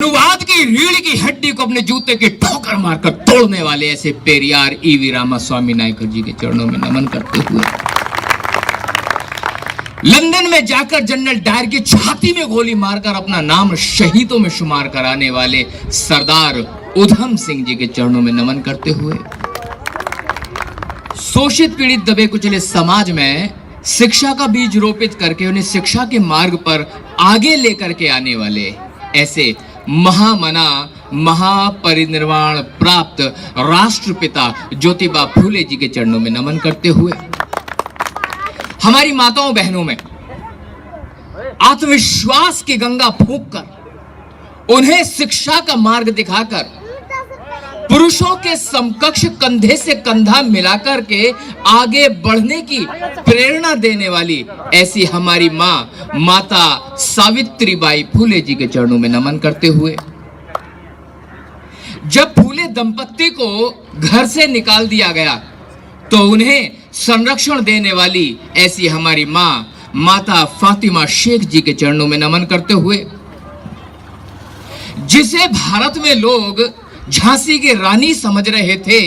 अनुवाद की रीढ़ की हड्डी को अपने जूते की ठोकर मारकर तोड़ने वाले ऐसे पेरियार ईवी रामास्वामी नायकर जी के चरणों में नमन करते हुए लंदन में जाकर जनरल डायर की छाती में गोली मारकर अपना नाम शहीदों में शुमार कराने वाले सरदार उधम सिंह जी के चरणों में नमन करते हुए शोषित पीड़ित दबे कुचले समाज में शिक्षा का बीज रोपित करके उन्हें शिक्षा के मार्ग पर आगे लेकर के आने वाले ऐसे महामना महापरिनिर्वाण प्राप्त राष्ट्रपिता ज्योतिबा फूले जी के चरणों में नमन करते हुए हमारी माताओं बहनों में आत्मविश्वास की गंगा फूंककर उन्हें शिक्षा का मार्ग दिखाकर पुरुषों के समकक्ष कंधे से कंधा मिलाकर के आगे बढ़ने की प्रेरणा देने वाली ऐसी हमारी मां माता सावित्रीबाई फूले जी के चरणों में नमन करते हुए जब फूले दंपत्ति को घर से निकाल दिया गया तो उन्हें संरक्षण देने वाली ऐसी हमारी मां माता फातिमा शेख जी के चरणों में नमन करते हुए जिसे भारत में लोग झांसी की रानी समझ रहे थे,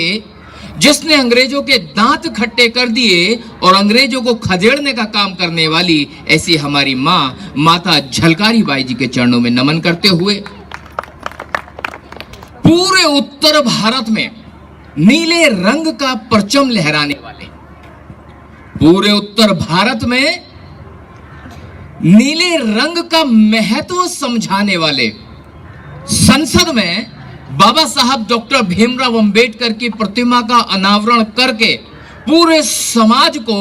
जिसने अंग्रेजों के दांत खट्टे कर दिए और अंग्रेजों को खदेड़ने का काम करने वाली ऐसी हमारी मां माता झलकारी बाई जी के चरणों में नमन करते हुए पूरे उत्तर भारत में नीले रंग का परचम लहराने वाले, पूरे उत्तर भारत में नीले रंग का महत्व समझाने वाले संसद में बाबा साहब डॉक्टर भीमराव अंबेडकर की प्रतिमा का अनावरण करके पूरे समाज को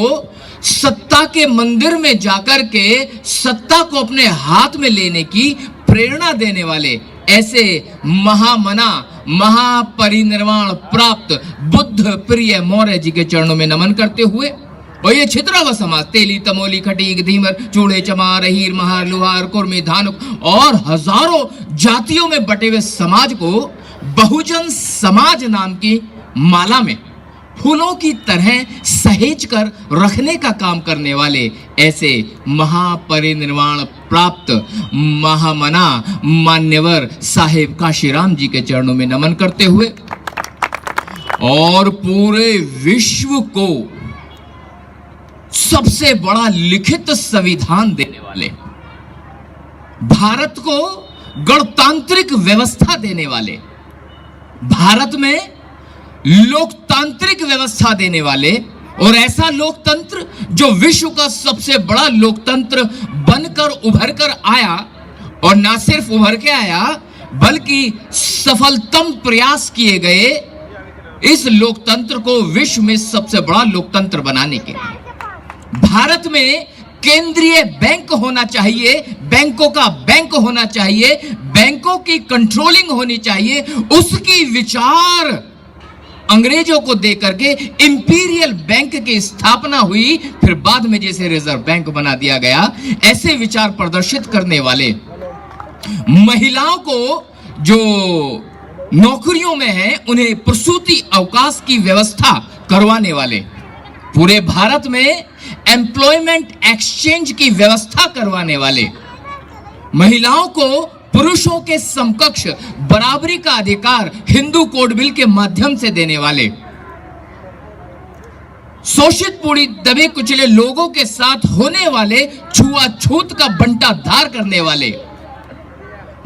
सत्ता के मंदिर में जाकर के सत्ता को अपने हाथ में लेने की प्रेरणा देने वाले ऐसे महामना महापरिनिर्वाण प्राप्त बुद्ध प्रिय मौर्य जी के चरणों में नमन करते हुए और ये छितरावा समाज तेली तमोली खटीक धीमर चूड़े चमार हीर महार लुहार कुर्मी धानुक और हजारों जातियों में बटे हुए समाज को बहुजन समाज नाम की माला में फूलों की तरह सहेज कर रखने का काम करने वाले ऐसे महापरिनिर्वाण प्राप्त महामना मान्यवर साहेब काशीराम जी के चरणों में नमन करते हुए और पूरे विश्व को सबसे बड़ा लिखित संविधान देने वाले, भारत को गणतांत्रिक व्यवस्था देने वाले, भारत में लोकतांत्रिक व्यवस्था देने वाले और ऐसा लोकतंत्र जो विश्व का सबसे बड़ा लोकतंत्र बनकर उभर कर आया और ना सिर्फ उभर के आया बल्कि सफलतम प्रयास किए गए इस लोकतंत्र को विश्व में सबसे बड़ा लोकतंत्र बनाने के लिए भारत में केंद्रीय बैंक होना चाहिए, बैंकों का बैंक होना चाहिए, बैंकों की कंट्रोलिंग होनी चाहिए, उसकी विचार अंग्रेजों को देकर के इंपीरियल बैंक की स्थापना हुई, फिर बाद में जैसे रिजर्व बैंक बना दिया गया, ऐसे विचार प्रदर्शित करने वाले महिलाओं को जो नौकरियों में है उन्हें प्रसूति अवकाश की व्यवस्था करवाने वाले, पूरे भारत में एम्प्लॉयमेंट एक्सचेंज की व्यवस्था करवाने वाले, महिलाओं को पुरुषों के समकक्ष बराबरी का अधिकार हिंदू कोड बिल के माध्यम से देने वाले, शोषित पीड़ित दबे कुचले लोगों के साथ होने वाले छुआछूत का बंटाधार करने वाले,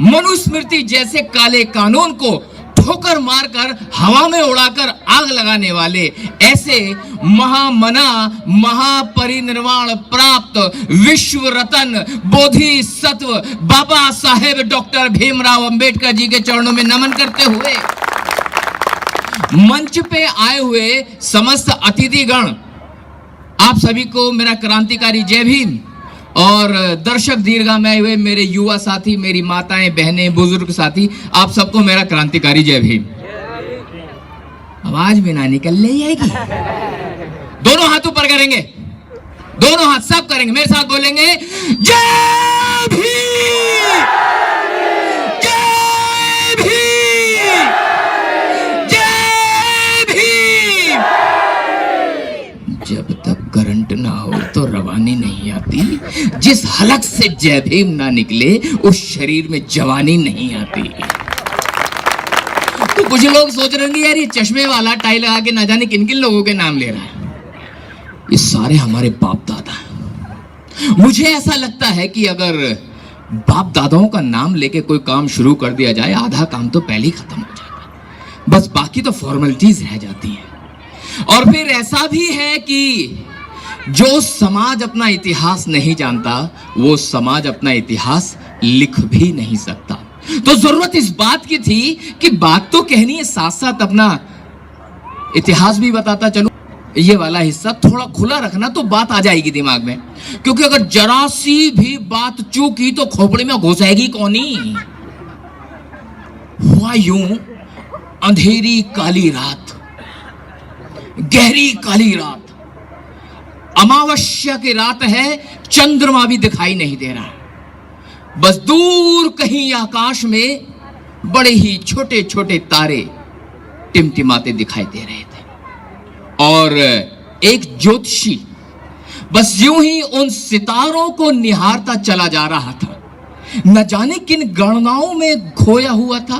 मनुस्मृति जैसे काले कानून को ठोकर मारकर हवा में उड़ाकर आग लगाने वाले ऐसे महामना महापरिनिर्वाण प्राप्त विश्व रत्न बोधिसत्व बाबा साहेब डॉक्टर भीमराव अंबेडकर जी के चरणों में नमन करते हुए मंच पे आए हुए समस्त अतिथिगण, आप सभी को मेरा क्रांतिकारी जय भीम और दर्शक दीर्घा में आए हुए मेरे युवा साथी, मेरी माताएं बहनें बुजुर्ग साथी, आप सबको मेरा क्रांतिकारी जय भीम। आवाज भी ना निकल ले जाएगी। दोनों हाथ ऊपर करेंगे, दोनों हाथ सब करेंगे, मेरे साथ बोलेंगे जय भीम जय भीम जय भीम। जब तक करंट ना हो तो रवानी नहीं आती, जिस हलक से जय भीम ना निकले उस शरीर में जवानी नहीं आती। तो कुछ लोग सोच रहे होंगे यार ये चश्मे वाला टाई लगा के ना जाने किन किन लोगों के नाम ले रहा है। ये सारे हमारे बाप दादा हैं। मुझे ऐसा लगता है कि अगर बाप दादाओं का नाम लेके कोई काम शुरू कर दिया जाए, आधा काम तो पहले ही खत्म हो जाएगा, बस बाकी तो फॉर्मेलिटीज रह जाती हैं। और फिर ऐसा भी है कि जो समाज अपना इतिहास नहीं जानता वो समाज अपना इतिहास लिख भी नहीं सकता। तो जरूरत इस बात की थी कि बात तो कहनी है, साथ साथ अपना इतिहास भी बताता चलूं। ये वाला हिस्सा थोड़ा खुला रखना तो बात आ जाएगी दिमाग में, क्योंकि अगर जरा सी भी बात चूकी तो खोपड़ी में घुसेगी कौनी। हुआ यूं, अंधेरी काली रात, गहरी काली रात, अमावस्या की रात है, चंद्रमा भी दिखाई नहीं दे रहा, बस दूर कहीं आकाश में बड़े ही छोटे छोटे तारे टिमटिमाते दिखाई दे रहे थे। और एक ज्योतिषी बस यूं ही उन सितारों को निहारता चला जा रहा था। न जाने किन गणनाओं में खोया हुआ था।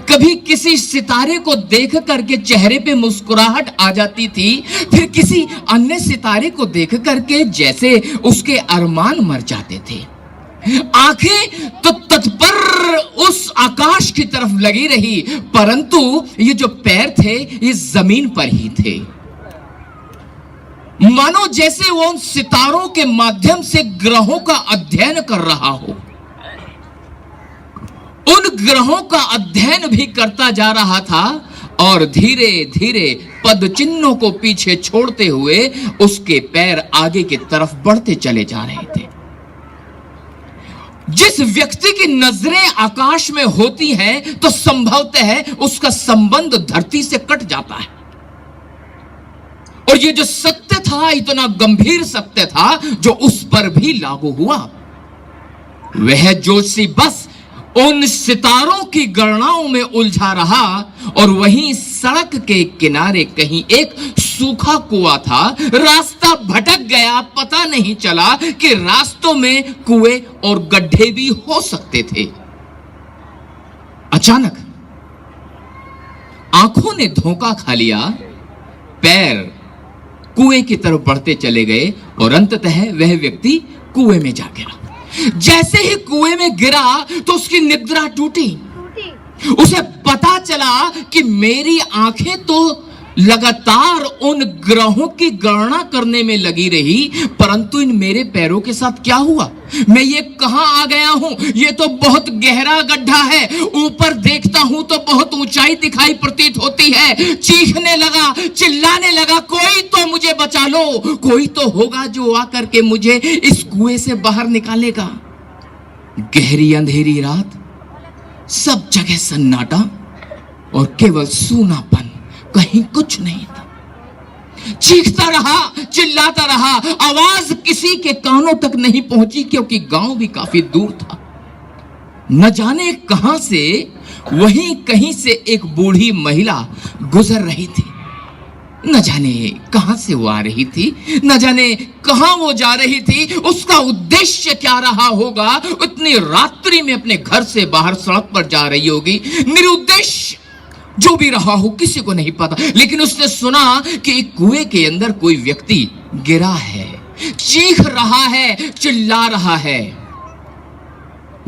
कभी किसी सितारे को देख करके चेहरे पे मुस्कुराहट आ जाती थी, फिर किसी अन्य सितारे को देख करके जैसे उसके अरमान मर जाते थे। आंखें तो तत्पर उस आकाश की तरफ लगी रही, परंतु ये जो पैर थे ये जमीन पर ही थे। मानो जैसे वो उन सितारों के माध्यम से ग्रहों का अध्ययन कर रहा हो। उन ग्रहों का अध्ययन भी करता जा रहा था और धीरे धीरे पद चिन्हों को पीछे छोड़ते हुए उसके पैर आगे की तरफ बढ़ते चले जा रहे थे। जिस व्यक्ति की नजरें आकाश में होती हैं तो संभवतः उसका संबंध धरती से कट जाता है। और ये जो सत्य था, इतना गंभीर सत्य था जो उस पर भी लागू हुआ। वह जोशी बस उन सितारों की गणनाओं में उलझा रहा और वहीं सड़क के किनारे कहीं एक सूखा कुआं था। रास्ता भटक गया, पता नहीं चला कि रास्तों में कुएं और गड्ढे भी हो सकते थे। अचानक आंखों ने धोखा खा लिया, पैर कुएं की तरफ बढ़ते चले गए और अंततः वह व्यक्ति कुएं में जा गिरा। जैसे ही कुएं में गिरा तो उसकी निद्रा टूटी। उसे पता चला कि मेरी आंखें तो लगातार उन ग्रहों की गणना करने में लगी रही, परंतु इन मेरे पैरों के साथ क्या हुआ? मैं ये कहां आ गया हूं? ये तो बहुत गहरा गड्ढा है। ऊपर देखता हूं तो बहुत ऊंचाई दिखाई प्रतीत होती है। चीखने लगा, चिल्लाने लगा, कोई तो मुझे बचा लो, कोई तो होगा जो आकर के मुझे इस कुएं से बाहर निकालेगा। गहरी अंधेरी रात, सब जगह सन्नाटा और केवल सूनापन, कहीं कुछ नहीं था। चीखता रहा, चिल्लाता रहा, आवाज किसी के कानों तक नहीं पहुंची क्योंकि गांव भी काफी दूर था। न जाने कहां से वहीं कहीं से एक बूढ़ी महिला गुजर रही थी। न जाने कहां से वो आ रही थी, न जाने कहां वो जा रही थी, उसका उद्देश्य क्या रहा होगा। इतनी रात्रि में अपने घर से बाहर सड़क पर जा रही होगी। निरुद्देश्य जो भी रहा हो किसी को नहीं पता, लेकिन उसने सुना कि एक कुएं के अंदर कोई व्यक्ति गिरा है, चीख रहा है, चिल्ला रहा है।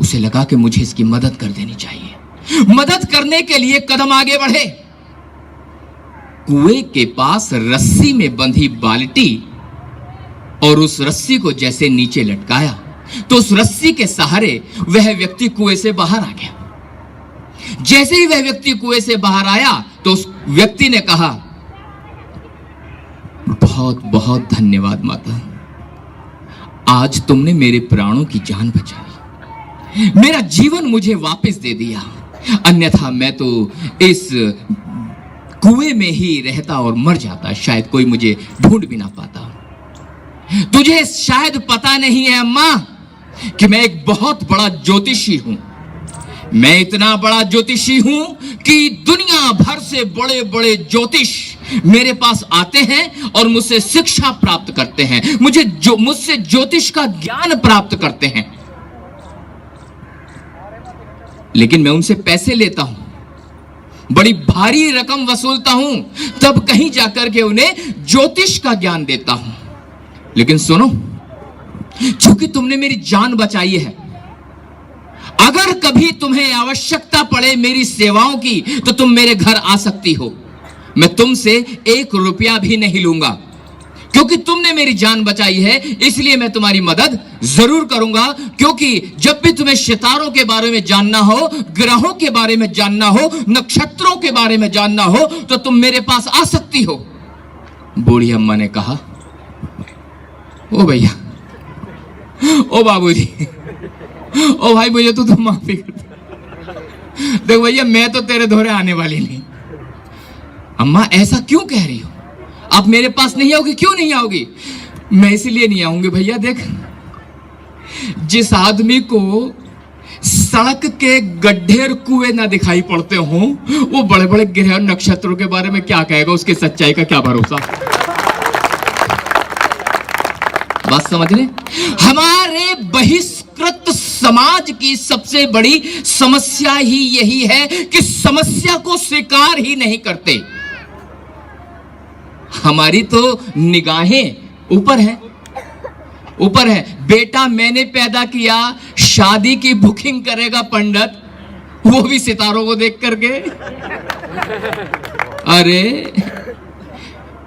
उसे लगा कि मुझे इसकी मदद कर देनी चाहिए। मदद करने के लिए कदम आगे बढ़े। कुएं के पास रस्सी में बंधी बाल्टी और उस रस्सी को जैसे नीचे लटकाया तो उस रस्सी के सहारे वह व्यक्ति कुएं से बाहर आ गया। जैसे ही वह व्यक्ति कुएं से बाहर आया तो उस व्यक्ति ने कहा, बहुत बहुत धन्यवाद माता, आज तुमने मेरे प्राणों की जान बचाई, मेरा जीवन मुझे वापस दे दिया, अन्यथा मैं तो इस कुएं में ही रहता और मर जाता, शायद कोई मुझे ढूंढ भी ना पाता। तुझे शायद पता नहीं है अम्मा कि मैं एक बहुत बड़ा ज्योतिषी हूं। मैं इतना बड़ा ज्योतिषी हूं कि दुनिया भर से बड़े बड़े ज्योतिष मेरे पास आते हैं और मुझसे शिक्षा प्राप्त करते हैं, मुझसे ज्योतिष का ज्ञान प्राप्त करते हैं, लेकिन मैं उनसे पैसे लेता हूं, बड़ी भारी रकम वसूलता हूं, तब कहीं जाकर के उन्हें ज्योतिष का ज्ञान देता हूं। लेकिन सुनो, चूंकि तुमने मेरी जान बचाई है, अगर कभी तुम्हें आवश्यकता पड़े मेरी सेवाओं की तो तुम मेरे घर आ सकती हो। मैं तुमसे 1 रुपया भी नहीं लूंगा, क्योंकि तुमने मेरी जान बचाई है, इसलिए मैं तुम्हारी मदद जरूर करूंगा। क्योंकि जब भी तुम्हें सितारों के बारे में जानना हो, ग्रहों के बारे में जानना हो, नक्षत्रों के बारे में जानना हो, तो तुम मेरे पास आ सकती हो। बूढ़ी अम्मा ने कहा, ओ भैया, ओ बाबूजी, ओ भाई, मुझे तो तुम माफी कर दो। देख भैया, मैं तो तेरे दोहरे आने वाली नहीं। अम्मा, ऐसा क्यों कह रही हो? आप मेरे पास नहीं आओगी? क्यों नहीं आओगी? मैं इसलिए नहीं आऊंगी भैया, देख, जिस आदमी को सड़क के गड्ढे और कुएं ना दिखाई पड़ते हो, वो बड़े बड़े ग्रह और नक्षत्रों के बारे में क्या कहेगा? उसकी सच्चाई का क्या भरोसा? बात समझ ले? हमारे बहिष्कृत समाज की सबसे बड़ी समस्या ही यही है कि समस्या को स्वीकार ही नहीं करते। हमारी तो निगाहें ऊपर है, ऊपर है। बेटा मैंने पैदा किया, शादी की बुकिंग करेगा पंडित, वो भी सितारों को देख करके। अरे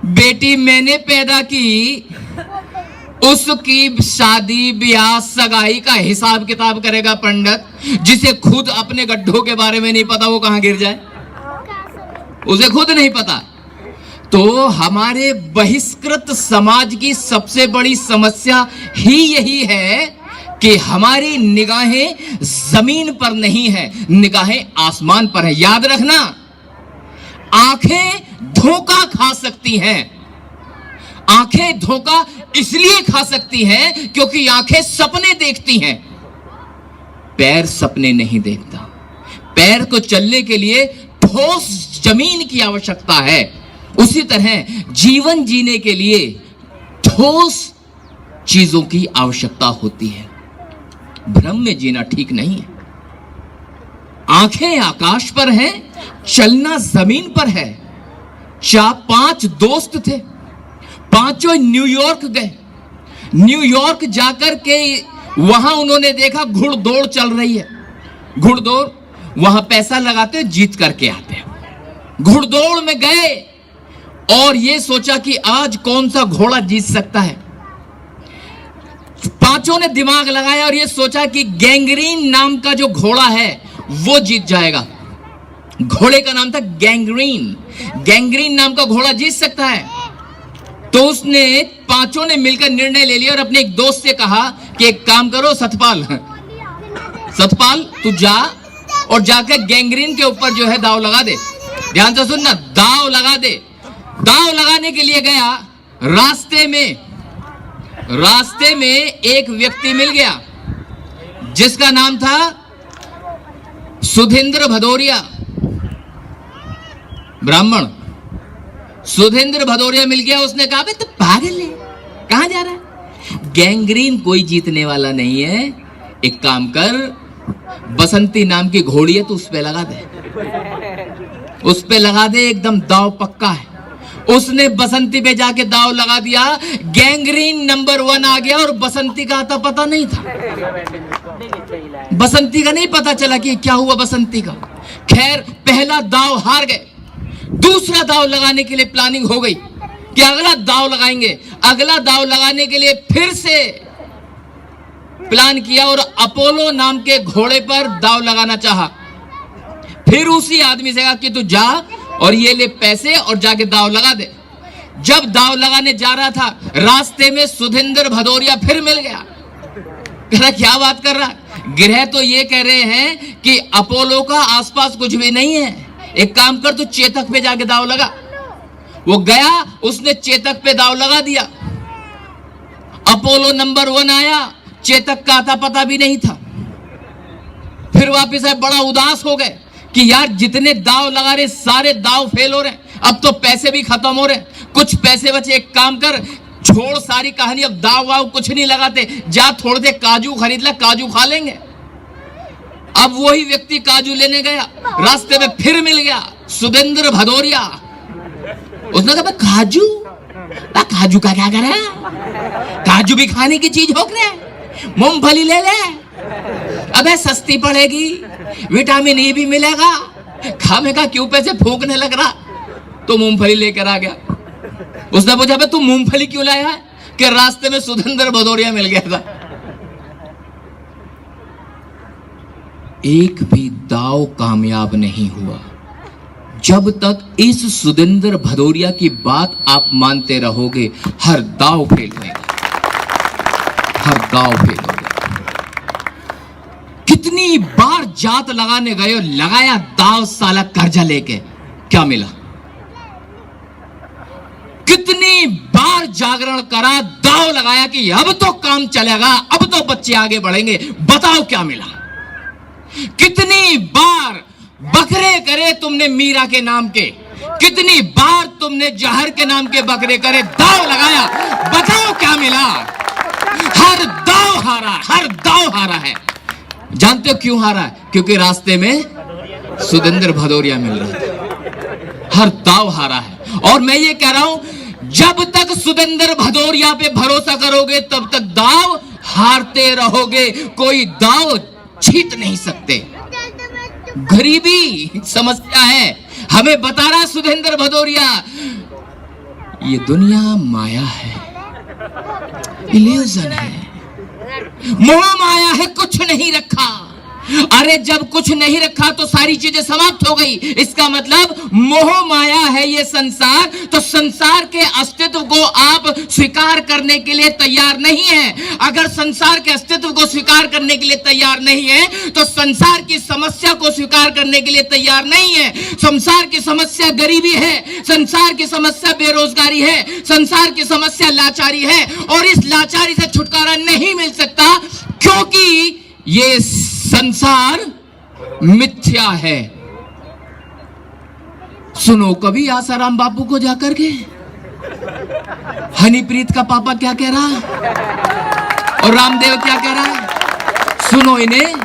बेटी मैंने पैदा की, उसकी शादी ब्याह सगाई का हिसाब किताब करेगा पंडित। जिसे खुद अपने गड्ढों के बारे में नहीं पता, वो कहां गिर जाए, उसे खुद नहीं पता। तो हमारे बहिष्कृत समाज की सबसे बड़ी समस्या ही यही है कि हमारी निगाहें जमीन पर नहीं है, निगाहें आसमान पर है। याद रखना, आंखें धोखा खा सकती हैं। आंखें धोखा इसलिए खा सकती हैं क्योंकि आंखें सपने देखती हैं, पैर सपने नहीं देखता। पैर को चलने के लिए ठोस जमीन की आवश्यकता है। उसी तरह जीवन जीने के लिए ठोस चीजों की आवश्यकता होती है। भ्रम में जीना ठीक नहीं है। आंखें आकाश पर हैं, चलना जमीन पर है। 5 दोस्त थे, पांचों न्यूयॉर्क गए। न्यूयॉर्क जाकर के वहां उन्होंने देखा घुड़दौड़ चल रही है। घुड़दौड़, वहां पैसा लगाते, जीत करके आते। घुड़दौड़ में गए और ये सोचा कि आज कौन सा घोड़ा जीत सकता है। पांचों ने दिमाग लगाया और ये सोचा कि गैंग्रीन नाम का जो घोड़ा है वो जीत जाएगा। घोड़े का नाम था गैंग्रीन। गैंग्रीन नाम का घोड़ा जीत सकता है। तो उसने, पांचों ने मिलकर निर्णय ले लिया और अपने एक दोस्त से कहा कि एक काम करो सतपाल, तू जा और जाकर गैंग्रीन के ऊपर जो है दाव लगा दे। ध्यान से सुनना, दाव लगा दे। दाव लगाने के लिए गया। रास्ते में एक व्यक्ति मिल गया जिसका नाम था सुधींद्र भदौरिया, ब्राह्मण। सुधींद्र भदौरिया मिल गया। उसने कहा, तो पागल है, कहां जा रहा है? गैंग्रीन कोई जीतने वाला नहीं है। एक काम कर, बसंती नाम की घोड़ी है, तो उस पे लगा दे, उस पे लगा दे, एकदम दाव पक्का है। उसने बसंती पे जाके दाव लगा दिया। गैंग्रीन नंबर 1 आ गया और बसंती का आता पता नहीं था। बसंती का नहीं पता चला कि क्या हुआ बसंती का। खैर, पहला दाव हार गए। दूसरा दाव लगाने के लिए प्लानिंग हो गई कि अगला दाव लगाएंगे। अगला दाव लगाने के लिए फिर से प्लान किया और अपोलो नाम के घोड़े पर दाव लगाना चाहा। फिर उसी आदमी से कहा कि तू जा और ये ले पैसे और जाके दाव लगा दे। जब दाव लगाने जा रहा था, रास्ते में सुधींद्र भदौरिया फिर मिल गया। कह रहा, क्या बात कर रहा है? ग्रह तो ये कह रहे हैं कि अपोलो का आसपास कुछ भी नहीं है। एक काम कर, तू चेतक पे जाके दाव लगा। वो गया, उसने चेतक पे दाव लगा दिया। अपोलो नंबर 1 आया, चेतक का आता पता भी नहीं था। फिर वापिस आए, बड़ा उदास हो गए कि यार जितने दाव लगा रहे सारे दाव फेल हो रहे हैं। अब तो पैसे भी खत्म हो रहे, कुछ पैसे बचे, एक काम कर, छोड़ सारी कहानी, अब दाव वाव कुछ नहीं लगाते, जा थोड़े से काजू खरीद ले, काजू खा लेंगे। अब वही व्यक्ति काजू लेने गया, रास्ते में फिर मिल गया सुदेंद्र भदौरिया। उसने कहा काजू, काजू का क्या करे, काजू भी खाने की चीज हो रहे, मूंगफली ले ले, अबे सस्ती पड़ेगी, विटामिन ई भी मिलेगा, खामेगा क्यों पैसे फूकने लग रहा। तो मूंगफली लेकर आ गया। उसने पूछा तू मूंगफली क्यों लाया है, कि रास्ते में सुदेंद्र भदौरिया मिल गया था। एक भी दाव कामयाब नहीं हुआ जब तक इस सुदेंद्र भदौरिया की बात आप मानते रहोगे। हर दाव फेल होगा, हर दाव फेल होगा। कितनी बार जात लगाने गए, लगाया दाव, साला कर्जा लेके, क्या मिला। कितनी बार जागरण करा, दाव लगाया कि अब तो काम चलेगा, अब तो बच्चे आगे बढ़ेंगे, बताओ क्या मिला। कितनी बार बकरे करे तुमने मीरा के नाम के, कितनी बार तुमने जहर के नाम के बकरे करे, दाव लगाया, बताओ क्या मिला। हर दाव हारा, हर दाव हारा है। जानते हो क्यों हारा है? क्योंकि रास्ते में सुदेंद्र भदौरिया मिल रहा था। हर दाव हारा है। और मैं ये कह रहा हूं, जब तक सुदेंद्र भदौरिया पे भरोसा करोगे तब तक दाव हारते रहोगे, कोई दाव जीत नहीं सकते। गरीबी समस्या है, हमें बता रहा सुदेंद्र भदौरिया, ये दुनिया माया है, इल्यूजन है, मोह माया है, कुछ नहीं रखा। अरे जब कुछ नहीं रखा तो सारी चीजें समाप्त हो गई। इसका मतलब मोह माया है ये संसार, तो संसार के अस्तित्व को आप स्वीकार करने के लिए तैयार नहीं है। अगर संसार के अस्तित्व को स्वीकार करने के लिए तैयार नहीं है तो संसार की समस्या को स्वीकार करने के लिए तैयार नहीं है। संसार की समस्या गरीबी है, संसार की समस्या बेरोजगारी है, संसार की समस्या लाचारी है, और इस लाचारी से छुटकारा नहीं मिल सकता क्योंकि ये संसार मिथ्या है। सुनो कभी आसाराम बापू को जाकर के, हनीप्रीत का पापा क्या कह रहा और रामदेव क्या कह रहा है। सुनो इन्हें,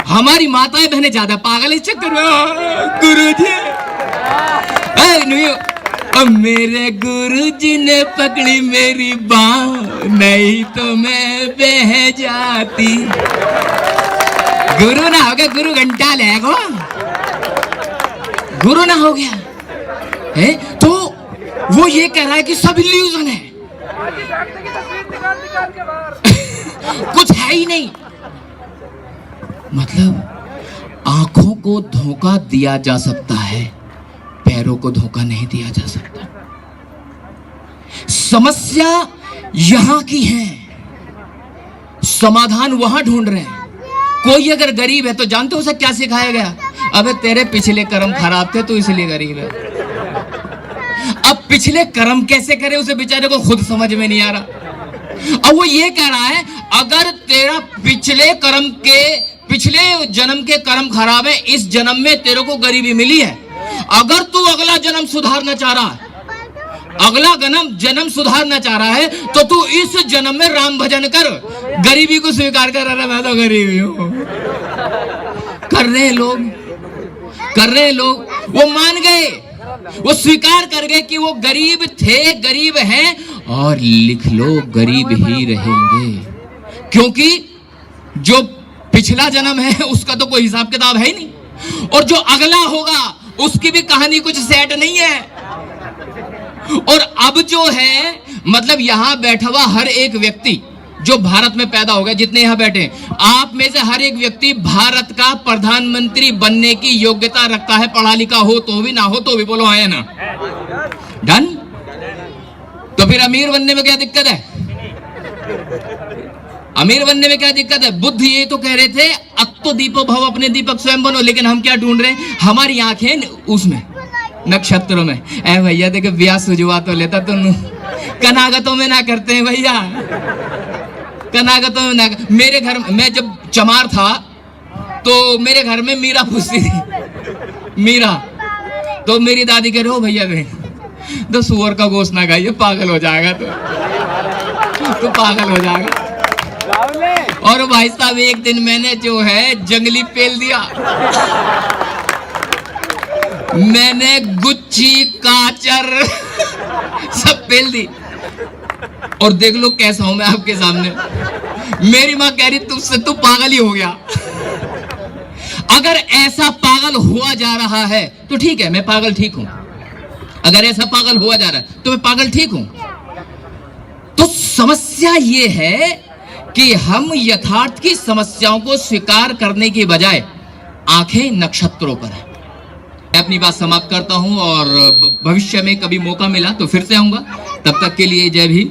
हमारी माताएं बहनें ज्यादा पागल इस चक्कर में। गुरुजी मेरे गुरुजी ने पकड़ी मेरी बांह, नहीं तो मैं बह जाती। गुरु ना हो गया, गुरु घंटा लेगो, गुरु ना हो गया है तो वो ये कह रहा है कि सब इल्यूजन है, कुछ है ही नहीं। मतलब आंखों को धोखा दिया जा सकता है, पैरों को धोखा नहीं दिया जा सकता। समस्या यहां की है, समाधान वहां ढूंढ रहे हैं। कोई अगर गरीब है तो जानते हो उसे क्या सिखाया गया? अबे तेरे पिछले कर्म खराब थे तो इसलिए गरीब है। अब पिछले कर्म कैसे करे उसे बेचारे को खुद समझ में नहीं आ रहा। अब वो ये कह रहा है अगर तेरा पिछले जन्म के कर्म खराब है, इस जन्म में तेरे को गरीबी मिली है, अगर तू अगला जन्म सुधारना चाह रहा है, अगला जन्म सुधारना चाह रहा है तो तू इस जन्म में राम भजन कर, गरीबी को स्वीकार कर। अरे मैं तो गरीबी हूं, कर रहे हैं लोग, वो मान गए, वो स्वीकार कर गए कि वो गरीब थे, गरीब हैं, और लिख लो गरीब ही रहेंगे, क्योंकि जो पिछला जन्म है उसका तो कोई हिसाब किताब है ही नहीं, और जो अगला होगा उसकी भी कहानी कुछ सेट नहीं है। और अब जो है, मतलब यहां बैठा हुआ हर एक व्यक्ति जो भारत में पैदा हो गया, जितने यहां बैठे, आप में से हर एक व्यक्ति भारत का प्रधानमंत्री बनने की योग्यता रखता है, पढ़ा लिखा हो तो भी, ना हो तो भी। बोलो है ना? डन? तो फिर अमीर बनने में क्या दिक्कत है? अमीर बनने में क्या दिक्कत है? बुद्ध ये तो कह रहे थे अत्तो दीपो भव, अपने दीपक स्वयं बनो, लेकिन हम क्या ढूंढ रहे हैं? हमारी आंखें उसमें नक्षत्रों में। ऐ भैया देखो ब्याह सुझवा तो लेता, तुम कनागतों में ना करते हैं भैया, कनागतों में ना। मेरे घर में जब चमार था तो मेरे घर में मीरा पूछती थी, मीरा तो मेरी दादी कह रहे हो भैया बहन तो सुअर का गोश्त ना खाइए, पागल हो जाएगा तो पागल हो जाएगा। और भाई साहब एक दिन मैंने जो है जंगली पेल दिया, मैंने गुच्ची काचर सब पेल दी। और देख लो कैसा हूं मैं आपके सामने। मेरी मां कह रही तुझसे तू पागल ही हो गया। अगर ऐसा पागल हुआ जा रहा है तो ठीक है, मैं पागल ठीक हूं। अगर ऐसा पागल हुआ जा रहा है तो मैं पागल ठीक हूं। तो समस्या यह है कि हम यथार्थ की समस्याओं को स्वीकार करने की बजाय आंखें नक्षत्रों पर है। मैं अपनी बात समाप्त करता हूं और भविष्य में कभी मौका मिला तो फिर से आऊंगा। तब तक के लिए जय भीम।